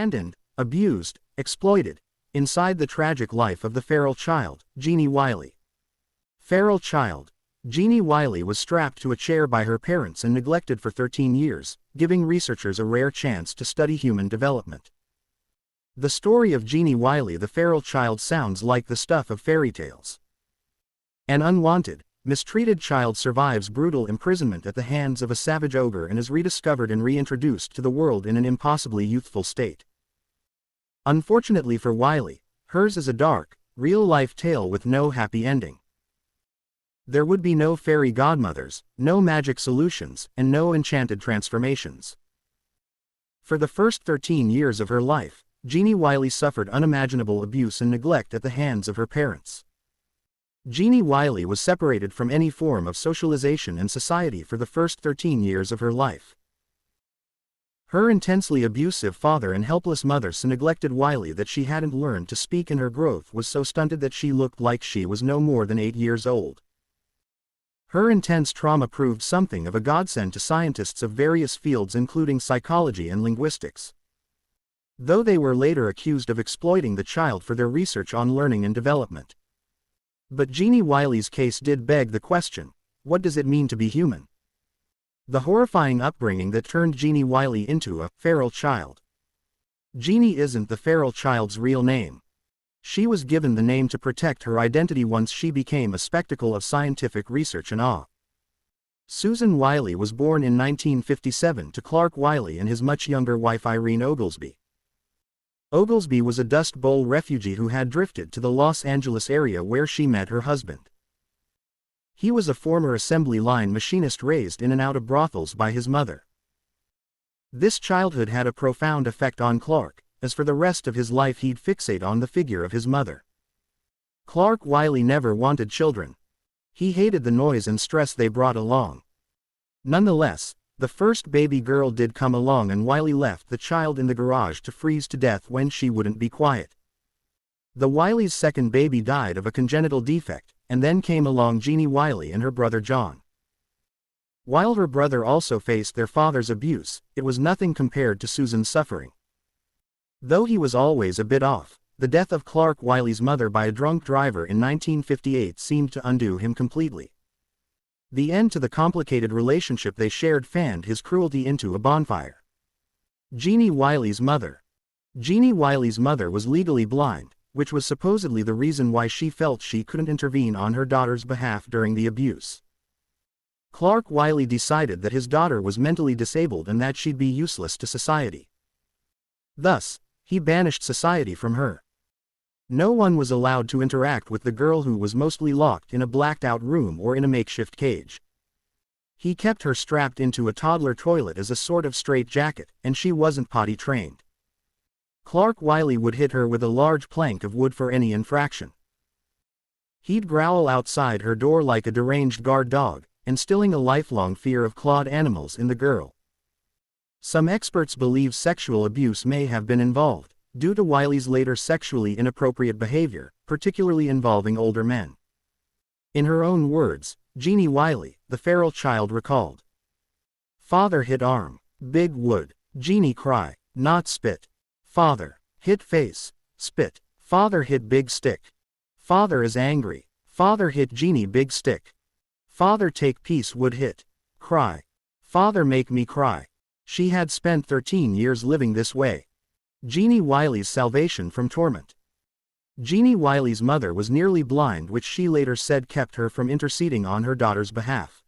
abandoned, abused, exploited, inside the tragic life of the feral child, Genie Wiley. Feral child. Genie Wiley was strapped to a chair by her parents and neglected for 13 years, giving researchers a rare chance to study human development. The story of Genie Wiley the feral child sounds like the stuff of fairy tales. An unwanted, mistreated child survives brutal imprisonment at the hands of a savage ogre and is rediscovered and reintroduced to the world in an impossibly youthful state. Unfortunately for Wiley, hers is a dark, real-life tale with no happy ending. There would be no fairy godmothers, no magic solutions, and no enchanted transformations. For the first 13 years of her life, Genie Wiley suffered unimaginable abuse and neglect at the hands of her parents. Genie Wiley was separated from any form of socialization and society for the first 13 years of her life. Her intensely abusive father and helpless mother so neglected Wiley that she hadn't learned to speak, and her growth was so stunted that she looked like she was no more than 8 years old. Her intense trauma proved something of a godsend to scientists of various fields including psychology and linguistics. Though they were later accused of exploiting the child for their research on learning and development. But Genie Wiley's case did beg the question, what does it mean to be human? The horrifying upbringing that turned Genie Wiley into a feral child. Genie isn't the feral child's real name. She was given the name to protect her identity once she became a spectacle of scientific research and awe. Susan Wiley was born in 1957 to Clark Wiley and his much younger wife Irene Oglesby. Oglesby was a Dust Bowl refugee who had drifted to the Los Angeles area where she met her husband. He was a former assembly line machinist raised in and out of brothels by his mother. This childhood had a profound effect on Clark, as for the rest of his life he'd fixate on the figure of his mother. Clark Wiley never wanted children. He hated the noise and stress they brought along. Nonetheless, the first baby girl did come along, and Wiley left the child in the garage to freeze to death when she wouldn't be quiet. The Wiley's second baby died of a congenital defect, and then came along Genie Wiley and her brother John. While her brother also faced their father's abuse, it was nothing compared to Susan's suffering. Though he was always a bit off, the death of Clark Wiley's mother by a drunk driver in 1958 seemed to undo him completely. The end to the complicated relationship they shared fanned his cruelty into a bonfire. Genie Wiley's mother. Genie Wiley's mother was legally blind, which was supposedly the reason why she felt she couldn't intervene on her daughter's behalf during the abuse. Clark Wiley decided that his daughter was mentally disabled and that she'd be useless to society. Thus, he banished society from her. No one was allowed to interact with the girl, who was mostly locked in a blacked-out room or in a makeshift cage. He kept her strapped into a toddler toilet as a sort of straitjacket, and she wasn't potty trained. Clark Wiley would hit her with a large plank of wood for any infraction. He'd growl outside her door like a deranged guard dog, instilling a lifelong fear of clawed animals in the girl. Some experts believe sexual abuse may have been involved, due to Wiley's later sexually inappropriate behavior, particularly involving older men. In her own words, Genie Wiley, the feral child, recalled, "Father hit arm, big wood, Genie cry, not spit. Father hit face, spit. Father hit big stick. Father is angry. Father hit Genie big stick. Father take piece wood hit. Cry. Father make me cry." She had spent 13 years living this way. Genie Wiley's salvation from torment. Genie Wiley's mother was nearly blind, which she later said kept her from interceding on her daughter's behalf.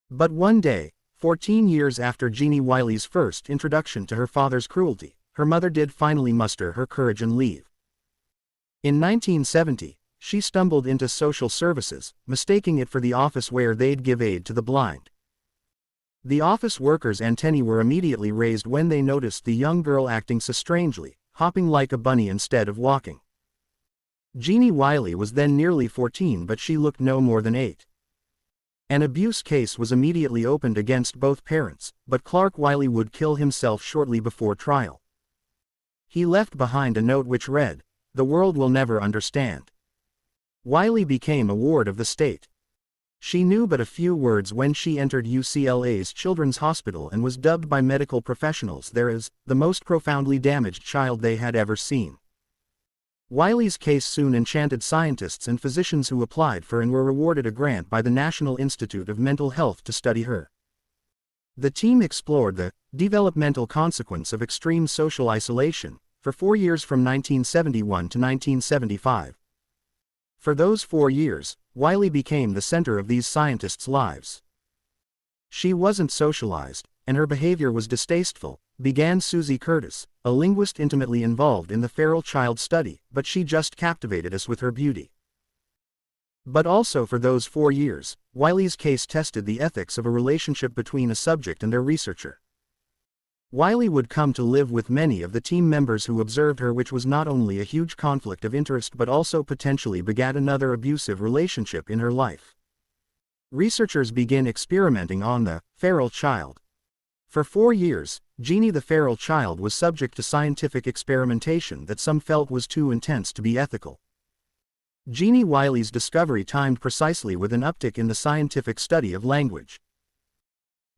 But one day, 14 years after Genie Wiley's first introduction to her father's cruelty, her mother did finally muster her courage and leave. In 1970, she stumbled into social services, mistaking it for the office where they'd give aid to the blind. The office workers' antennae were immediately raised when they noticed the young girl acting so strangely, hopping like a bunny instead of walking. Genie Wiley was then nearly 14, but she looked no more than 8. An abuse case was immediately opened against both parents, but Clark Wiley would kill himself shortly before trial. He left behind a note which read, "The world will never understand." Wiley became a ward of the state. She knew but a few words when she entered UCLA's Children's Hospital and was dubbed by medical professionals there as the most profoundly damaged child they had ever seen. Wiley's case soon enchanted scientists and physicians who applied for and were awarded a grant by the National Institute of Mental Health to study her. The team explored the developmental consequence of extreme social isolation for 4 years from 1971 to 1975. For those 4 years, Wiley became the center of these scientists' lives. She wasn't socialized, and her behavior was distasteful, began Susie Curtis, a linguist intimately involved in the feral child study, but she just captivated us with her beauty. But also for those 4 years, Wiley's case tested the ethics of a relationship between a subject and their researcher. Wiley would come to live with many of the team members who observed her, which was not only a huge conflict of interest but also potentially begat another abusive relationship in her life. Researchers begin experimenting on the feral child. For 4 years, Genie the feral child was subject to scientific experimentation that some felt was too intense to be ethical. Genie Wiley's discovery timed precisely with an uptick in the scientific study of language.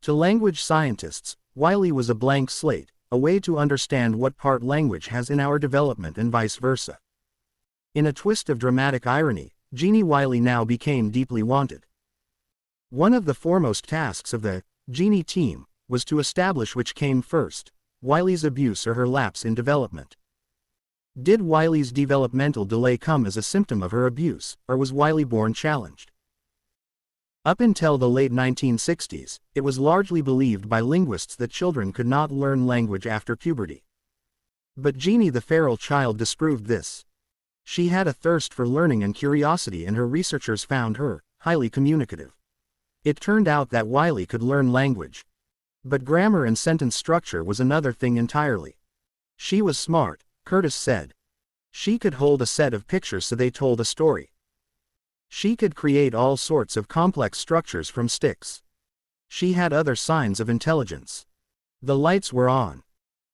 To language scientists, Wiley was a blank slate, a way to understand what part language has in our development and vice versa. In a twist of dramatic irony, Genie Wiley now became deeply wanted. One of the foremost tasks of the Genie team was to establish which came first, Wiley's abuse or her lapse in development. Did Wiley's developmental delay come as a symptom of her abuse, or was Wiley born challenged? Up until the late 1960s, it was largely believed by linguists that children could not learn language after puberty. But Genie the feral child disproved this. She had a thirst for learning and curiosity, and her researchers found her highly communicative. It turned out that Wiley could learn language. But grammar and sentence structure was another thing entirely. She was smart, Curtis said. She could hold a set of pictures so they told a story. She could create all sorts of complex structures from sticks. She had other signs of intelligence. The lights were on.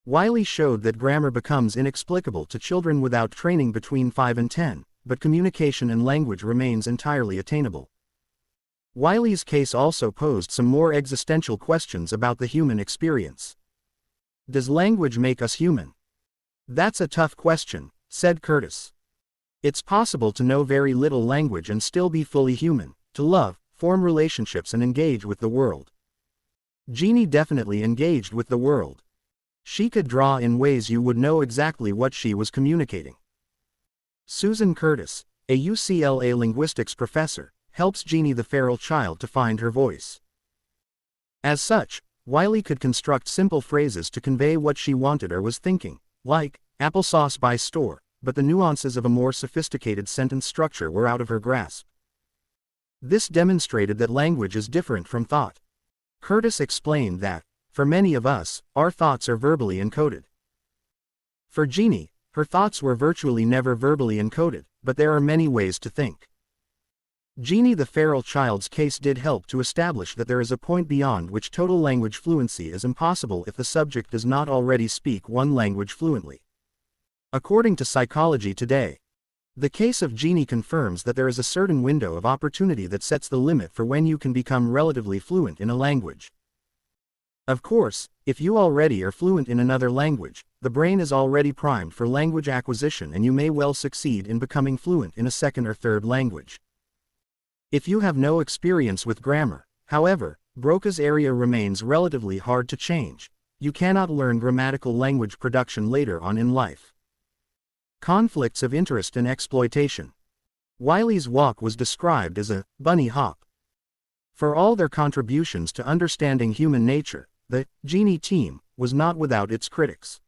Wiley showed that grammar becomes inexplicable to children without training between 5 and 10, but communication and language remains entirely attainable. Wiley's case also posed some more existential questions about the human experience. Does language make us human? That's a tough question, said Curtis. It's possible to know very little language and still be fully human, to love, form relationships and engage with the world. Genie definitely engaged with the world. She could draw in ways you would know exactly what she was communicating. Susan Curtis, a UCLA linguistics professor, helps Genie the feral child to find her voice. As such, Wiley could construct simple phrases to convey what she wanted or was thinking, like, applesauce by store, but the nuances of a more sophisticated sentence structure were out of her grasp. This demonstrated that language is different from thought. Curtis explained that, for many of us, our thoughts are verbally encoded. For Genie, her thoughts were virtually never verbally encoded, but there are many ways to think. Genie the feral child's case did help to establish that there is a point beyond which total language fluency is impossible if the subject does not already speak one language fluently. According to Psychology Today, the case of Genie confirms that there is a certain window of opportunity that sets the limit for when you can become relatively fluent in a language. Of course, if you already are fluent in another language, the brain is already primed for language acquisition and you may well succeed in becoming fluent in a second or third language. If you have no experience with grammar, however, Broca's area remains relatively hard to change. You cannot learn grammatical language production later on in life. Conflicts of interest and exploitation. Wiley's walk was described as a bunny hop. For all their contributions to understanding human nature, the Genie team was not without its critics.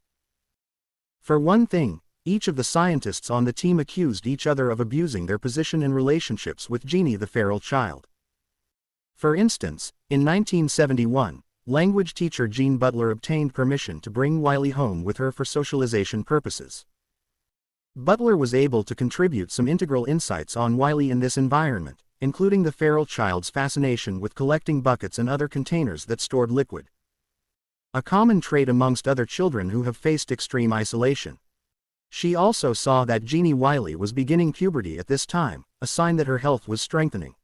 For one thing, each of the scientists on the team accused each other of abusing their position in relationships with Genie the feral child. For instance, in 1971, language teacher Jean Butler obtained permission to bring Wiley home with her for socialization purposes. Butler was able to contribute some integral insights on Wiley in this environment, including the feral child's fascination with collecting buckets and other containers that stored liquid. A common trait amongst other children who have faced extreme isolation. She also saw that Genie Wiley was beginning puberty at this time, a sign that her health was strengthening.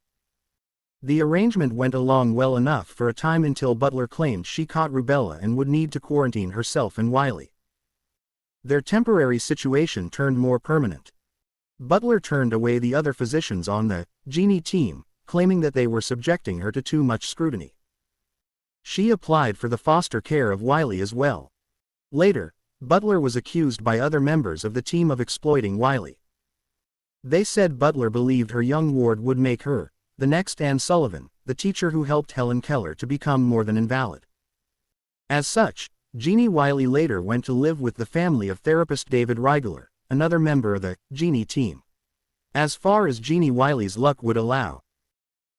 The arrangement went along well enough for a time until Butler claimed she caught rubella and would need to quarantine herself and Wiley. Their temporary situation turned more permanent. Butler turned away the other physicians on the Genie team, claiming that they were subjecting her to too much scrutiny. She applied for the foster care of Wiley as well. Later, Butler was accused by other members of the team of exploiting Wiley. They said Butler believed her young ward would make her the next Anne Sullivan, the teacher who helped Helen Keller to become more than invalid. As such, Genie Wiley later went to live with the family of therapist David Riegler, another member of the Genie team. As far as Genie Wiley's luck would allow,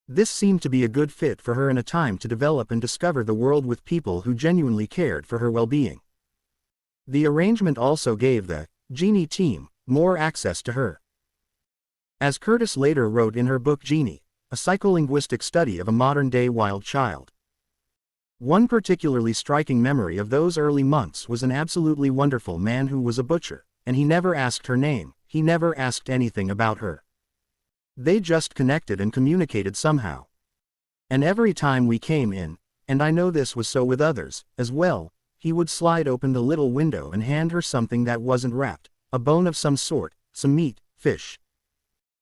this seemed to be a good fit for her in a time to develop and discover the world with people who genuinely cared for her well-being. The arrangement also gave the Genie team more access to her. As Curtis later wrote in her book Genie, a psycholinguistic study of a modern-day wild child. One particularly striking memory of those early months was an absolutely wonderful man who was a butcher, and he never asked her name, he never asked anything about her. They just connected and communicated somehow. And every time we came in, and I know this was so with others, as well, he would slide open the little window and hand her something that wasn't wrapped, a bone of some sort, some meat, fish,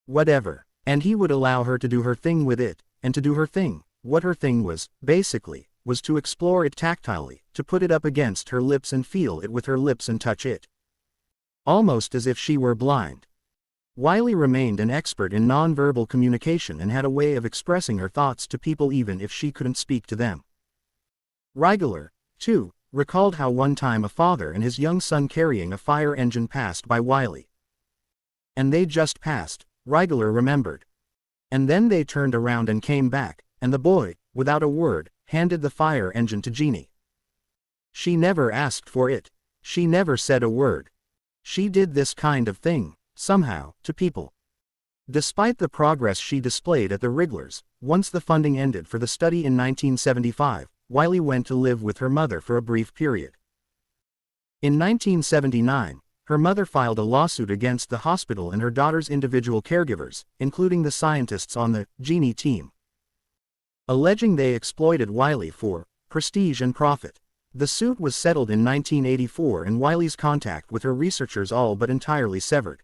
whatever. And he would allow her to do her thing with it, and to do her thing, what her thing was, basically, was to explore it tactilely, to put it up against her lips and feel it with her lips and touch it. Almost as if she were blind. Wiley remained an expert in nonverbal communication and had a way of expressing her thoughts to people even if she couldn't speak to them. Riegler, too, recalled how one time a father and his young son carrying a fire engine passed by Wiley. And they just passed, Riegler remembered. And then they turned around and came back, and the boy, without a word, handed the fire engine to Genie. She never asked for it. She never said a word. She did this kind of thing, somehow, to people. Despite the progress she displayed at the Wrigglers, once the funding ended for the study in 1975, Wiley went to live with her mother for a brief period. In 1979, her mother filed a lawsuit against the hospital and her daughter's individual caregivers, including the scientists on the Genie team, alleging they exploited Wiley for prestige and profit. The suit was settled in 1984 and Wiley's contact with her researchers all but entirely severed.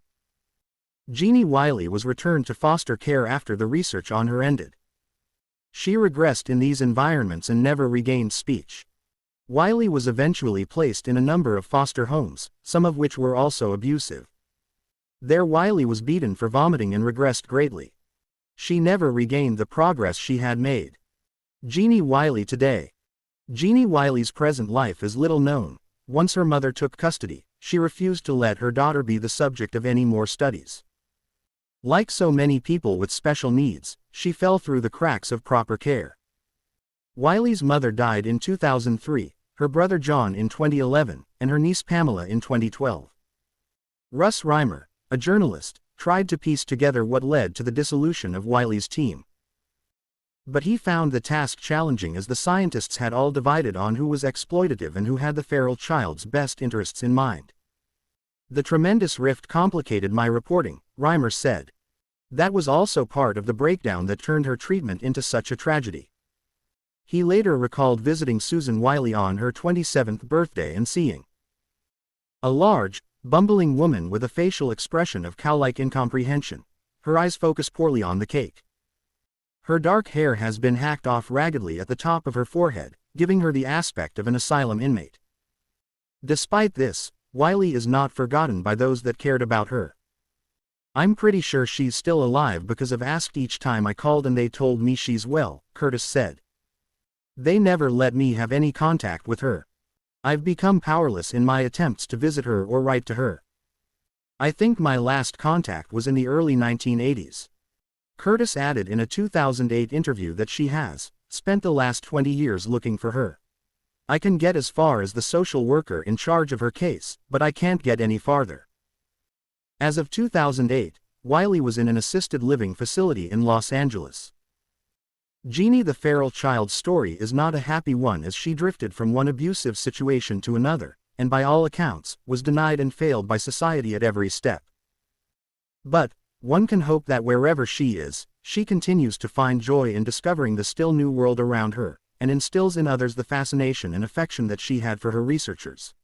Genie Wiley was returned to foster care after the research on her ended. She regressed in these environments and never regained speech. Wiley was eventually placed in a number of foster homes, some of which were also abusive. There Wiley was beaten for vomiting and regressed greatly. She never regained the progress she had made. Genie Wiley today. Genie Wiley's present life is little known. Once her mother took custody, she refused to let her daughter be the subject of any more studies. Like so many people with special needs, she fell through the cracks of proper care. Wiley's mother died in 2003, her brother John in 2011, and her niece Pamela in 2012. Russ Reimer, a journalist, tried to piece together what led to the dissolution of Wiley's team. But he found the task challenging as the scientists had all divided on who was exploitative and who had the feral child's best interests in mind. The tremendous rift complicated my reporting, Reimer said. That was also part of the breakdown that turned her treatment into such a tragedy. He later recalled visiting Susan Wiley on her 27th birthday and seeing a large, bumbling woman with a facial expression of cow-like incomprehension. Her eyes focus poorly on the cake. Her dark hair has been hacked off raggedly at the top of her forehead, giving her the aspect of an asylum inmate. Despite this, Wiley is not forgotten by those that cared about her. I'm pretty sure she's still alive because I've asked each time I called and they told me she's well, Curtis said. They never let me have any contact with her. I've become powerless in my attempts to visit her or write to her. I think my last contact was in the early 1980s. Curtis added in a 2008 interview that she has spent the last 20 years looking for her. I can get as far as the social worker in charge of her case, but I can't get any farther. As of 2008, Wiley was in an assisted living facility in Los Angeles. Genie the feral child's story is not a happy one as she drifted from one abusive situation to another, and by all accounts, was denied and failed by society at every step. But, One can hope that wherever she is, she continues to find joy in discovering the still new world around her, and instills in others the fascination and affection that she had for her researchers.